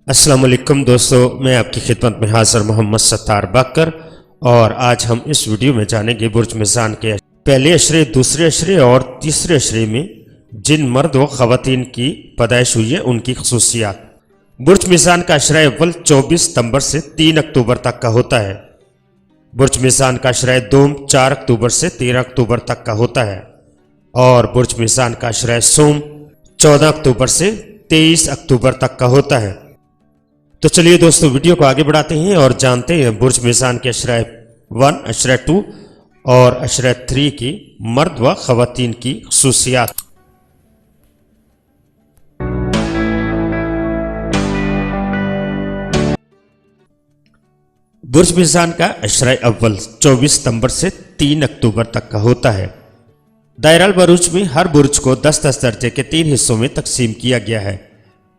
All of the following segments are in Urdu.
السلام علیکم دوستو، میں آپ کی خدمت میں حاضر محمد ستار باقر، اور آج ہم اس ویڈیو میں جانیں گے برج میزان کے پہلے اشرے، دوسرے اشرے اور تیسرے اشرے میں جن مرد و خواتین کی پیدائش ہوئی ہے ان کی خصوصیات۔ برج میزان کا اشرہ اول 24 ستمبر سے 3 اکتوبر تک کا ہوتا ہے۔ برج میزان کا اشرہ دوم 4 اکتوبر سے 13 اکتوبر تک کا ہوتا ہے، اور برج میزان کا اشرہ سوم 14 اکتوبر سے 23 اکتوبر تک کا ہوتا ہے۔ تو چلیے دوستو، ویڈیو کو آگے بڑھاتے ہیں اور جانتے ہیں برج میزان کے اشرہ 1، اشرہ 2 اور اشرہ 3 کی مرد و خواتین کی خصوصیات۔ برج میزان کا اشرہ اول 24 ستمبر سے 3 اکتوبر تک کا ہوتا ہے۔ دائرہ البروج میں ہر برج کو 10-10 درجے کے 3 حصوں میں تقسیم کیا گیا ہے۔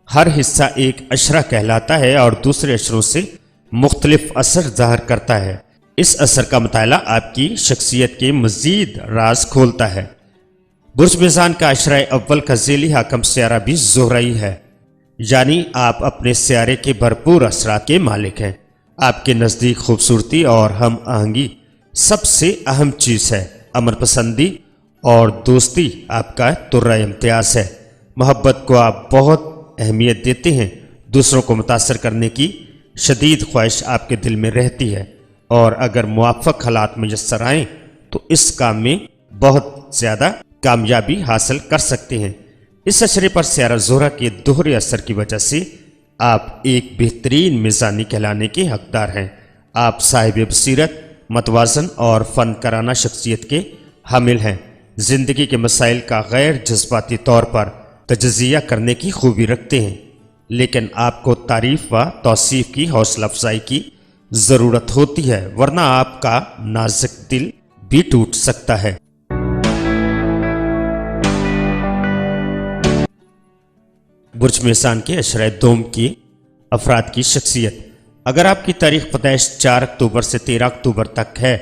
ہر حصہ ایک اشرہ کہلاتا ہے اور دوسرے اشروں سے مختلف اثر ظاہر کرتا ہے۔ اس اثر کا مطالعہ آپ کی شخصیت کے مزید راز کھولتا ہے۔ برج میزان کا اشرہ اول کا ذیلی حاکم سیارہ بھی زہرئی ہے، یعنی آپ اپنے سیارے کے بھرپور اثرات کے مالک ہیں۔ آپ کے نزدیک خوبصورتی اور ہم آہنگی سب سے اہم چیز ہے۔ امر پسندی اور دوستی آپ کا ترہ امتیاز ہے۔ محبت کو آپ بہت اہمیت دیتے ہیں۔ دوسروں کو متاثر کرنے کی شدید خواہش آپ کے دل میں رہتی ہے، اور اگر موافق حالات میسر آئیں تو اس کام میں بہت زیادہ کامیابی حاصل کر سکتے ہیں۔ اس اشرے پر سیارہ زہرہ کے دوہرے اثر کی وجہ سے آپ ایک بہترین میزانی کہلانے کے حقدار ہیں۔ آپ صاحب بصیرت، متوازن اور فنکارانہ شخصیت کے حامل ہیں۔ زندگی کے مسائل کا غیر جذباتی طور پر تجزیہ کرنے کی خوبی رکھتے ہیں، لیکن آپ کو تعریف و توصیف کی حوصلہ افزائی کی ضرورت ہوتی ہے، ورنہ آپ کا نازک دل بھی ٹوٹ سکتا ہے۔ برج میزان کے اشرہ دوم کی افراد کی شخصیت۔ اگر آپ کی تاریخ پیدائش 4 اکتوبر سے 13 اکتوبر تک ہے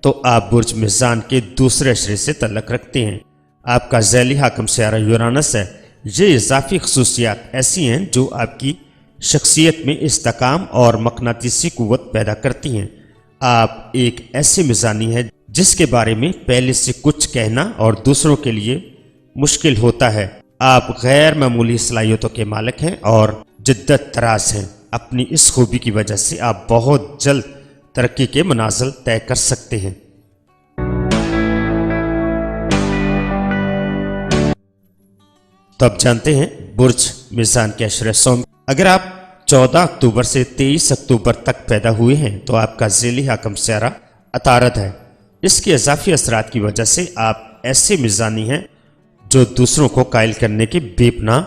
تو آپ برج میزان کے دوسرے اشرے سے تعلق رکھتے ہیں۔ آپ کا ذیلی حاکم سیارہ یورانس ہے۔ یہ اضافی خصوصیات ایسی ہیں جو آپ کی شخصیت میں استحکام اور مقناطیسی قوت پیدا کرتی ہیں۔ آپ ایک ایسے میزانی ہیں جس کے بارے میں پہلے سے کچھ کہنا اور دوسروں کے لیے مشکل ہوتا ہے۔ آپ غیر معمولی صلاحیتوں کے مالک ہیں اور جدت طراز ہیں۔ اپنی اس خوبی کی وجہ سے آپ بہت جلد ترقی کے منازل طے کر سکتے ہیں۔ تو اب جانتے ہیں برج میزان کے اشرہ سوم۔ اگر آپ 14 اکتوبر سے 23 اکتوبر تک پیدا ہوئے ہیں تو آپ کا ذیلی حاکم سیارہ عطارد ہے۔ اس کے اضافی اثرات کی وجہ سے آپ ایسے میزانی ہیں جو دوسروں کو قائل کرنے کی بے پناہ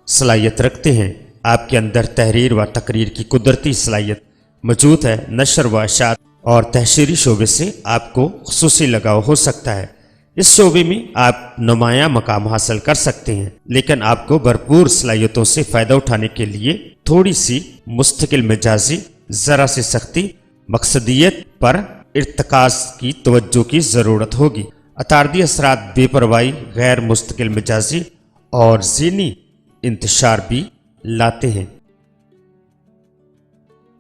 صلاحیت رکھتے ہیں۔ آپ کے اندر تحریر و تقریر کی قدرتی صلاحیت موجود ہے۔ نشر و اشاعت اور تحریری شعبے سے آپ کو خصوصی لگاؤ ہو سکتا ہے۔ اس شعبے میں آپ نمایاں مقام حاصل کر سکتے ہیں، لیکن آپ کو بھرپور صلاحیتوں سے فائدہ اٹھانے کے لیے تھوڑی سی مستقل مزاجی، ذرا سی سختی، مقصدیت پر ارتکاز کی توجہ کی ضرورت ہوگی۔ عطاردی اثرات بے پرواہی، غیر مستقل مزاجی اور ذہنی انتشار بھی لاتے ہیں۔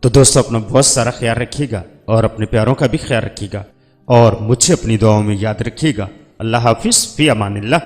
تو دوستو، اپنا بہت سارا خیال رکھیے گا اور اپنے پیاروں کا بھی خیال رکھیے گا، اور مجھے اپنی دعاؤں میں یاد رکھیے گا۔ اللہ حافظ، فی امان اللہ۔